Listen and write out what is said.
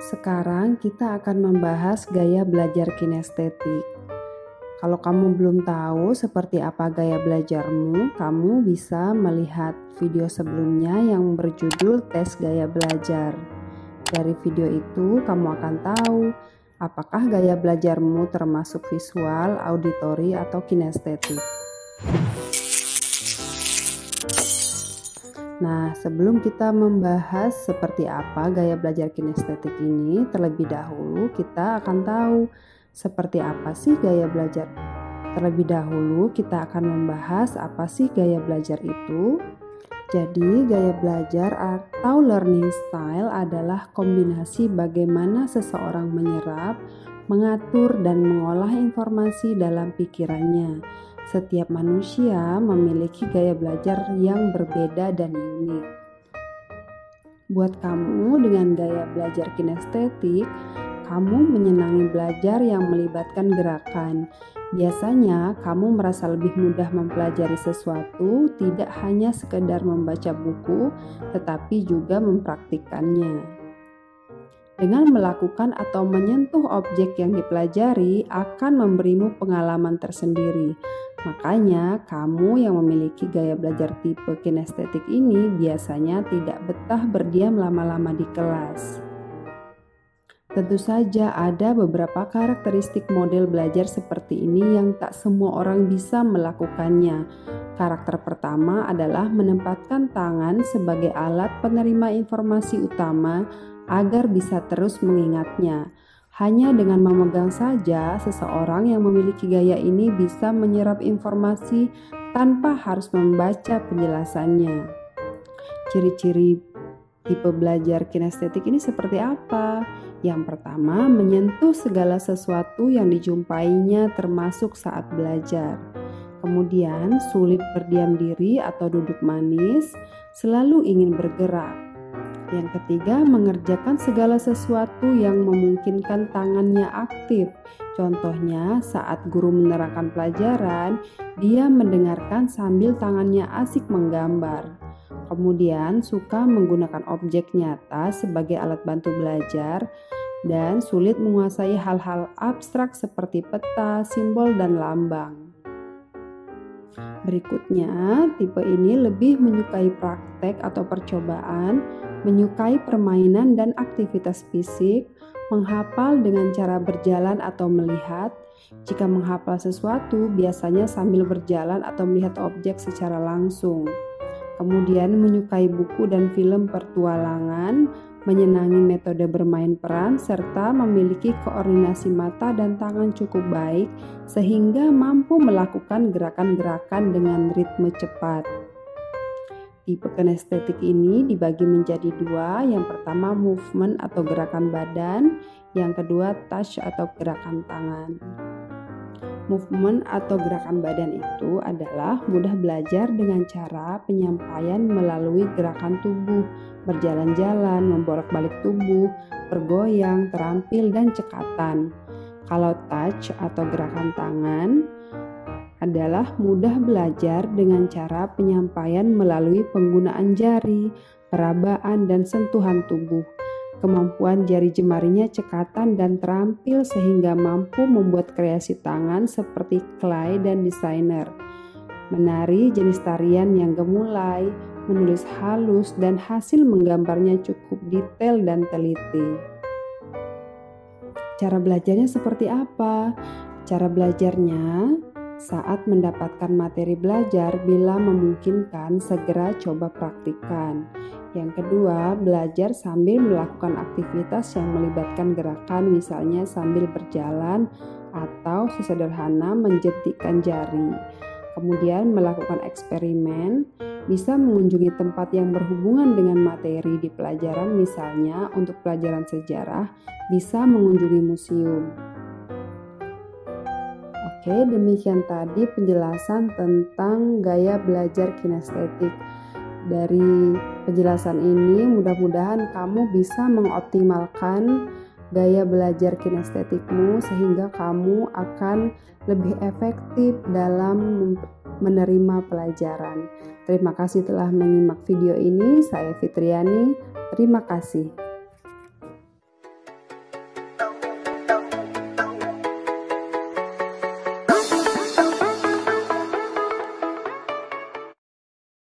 Sekarang kita akan membahas gaya belajar kinestetik. Kalau kamu belum tahu seperti apa gaya belajarmu, kamu bisa melihat video sebelumnya yang berjudul tes gaya belajar. Dari video itu, kamu akan tahu apakah gaya belajarmu termasuk visual, auditori, atau kinestetik. Nah, sebelum kita membahas seperti apa gaya belajar kinestetik ini, terlebih dahulu kita akan tahu seperti apa sih gaya belajar. Terlebih dahulu kita akan membahas apa sih gaya belajar itu. Jadi, gaya belajar atau learning style adalah kombinasi bagaimana seseorang menyerap, mengatur, dan mengolah informasi dalam pikirannya. Setiap manusia memiliki gaya belajar yang berbeda dan unik. Buat kamu dengan gaya belajar kinestetik, kamu menyenangi belajar yang melibatkan gerakan. Biasanya kamu merasa lebih mudah mempelajari sesuatu, tidak hanya sekedar membaca buku, tetapi juga mempraktikkannya. Dengan melakukan atau menyentuh objek yang dipelajari akan memberimu pengalaman tersendiri. Makanya, kamu yang memiliki gaya belajar tipe kinestetik ini biasanya tidak betah berdiam lama-lama di kelas. Tentu saja ada beberapa karakteristik model belajar seperti ini yang tak semua orang bisa melakukannya. Karakter pertama adalah menempatkan tangan sebagai alat penerima informasi utama agar bisa terus mengingatnya. Hanya dengan memegang saja, seseorang yang memiliki gaya ini bisa menyerap informasi tanpa harus membaca penjelasannya. Ciri-ciri tipe belajar kinestetik ini seperti apa? Yang pertama, menyentuh segala sesuatu yang dijumpainya termasuk saat belajar. Kemudian, sulit berdiam diri atau duduk manis, selalu ingin bergerak. Yang ketiga, mengerjakan segala sesuatu yang memungkinkan tangannya aktif. Contohnya, saat guru menerangkan pelajaran, dia mendengarkan sambil tangannya asik menggambar. Kemudian, suka menggunakan objek nyata sebagai alat bantu belajar dan sulit menguasai hal-hal abstrak seperti peta, simbol, dan lambang. Berikutnya, tipe ini lebih menyukai praktek atau percobaan, menyukai permainan dan aktivitas fisik, menghafal dengan cara berjalan atau melihat. Jika menghafal sesuatu, biasanya sambil berjalan atau melihat objek secara langsung. Kemudian menyukai buku dan film petualangan, menyenangi metode bermain peran, serta memiliki koordinasi mata dan tangan cukup baik sehingga mampu melakukan gerakan-gerakan dengan ritme cepat. Tipe kinestetik ini dibagi menjadi dua, yang pertama movement atau gerakan badan, yang kedua touch atau gerakan tangan. Movement atau gerakan badan itu adalah mudah belajar dengan cara penyampaian melalui gerakan tubuh, berjalan-jalan, membolak-balik tubuh, bergoyang, terampil, dan cekatan. Kalau touch atau gerakan tangan adalah mudah belajar dengan cara penyampaian melalui penggunaan jari, perabaan, dan sentuhan tubuh. Kemampuan jari jemarinya cekatan dan terampil sehingga mampu membuat kreasi tangan seperti clay dan desainer. Menari jenis tarian yang gemulai, menulis halus, dan hasil menggambarnya cukup detail dan teliti. Cara belajarnya seperti apa? Cara belajarnya saat mendapatkan materi belajar, bila memungkinkan segera coba praktikkan. Yang kedua, belajar sambil melakukan aktivitas yang melibatkan gerakan, misalnya sambil berjalan atau sesederhana menjentikkan jari. Kemudian melakukan eksperimen, bisa mengunjungi tempat yang berhubungan dengan materi di pelajaran, misalnya untuk pelajaran sejarah, bisa mengunjungi museum. Oke, demikian tadi penjelasan tentang gaya belajar kinestetik. Dari penjelasan ini, mudah-mudahan kamu bisa mengoptimalkan gaya belajar kinestetikmu sehingga kamu akan lebih efektif dalam menerima pelajaran. Terima kasih telah menyimak video ini. Saya Fitriani. Terima kasih.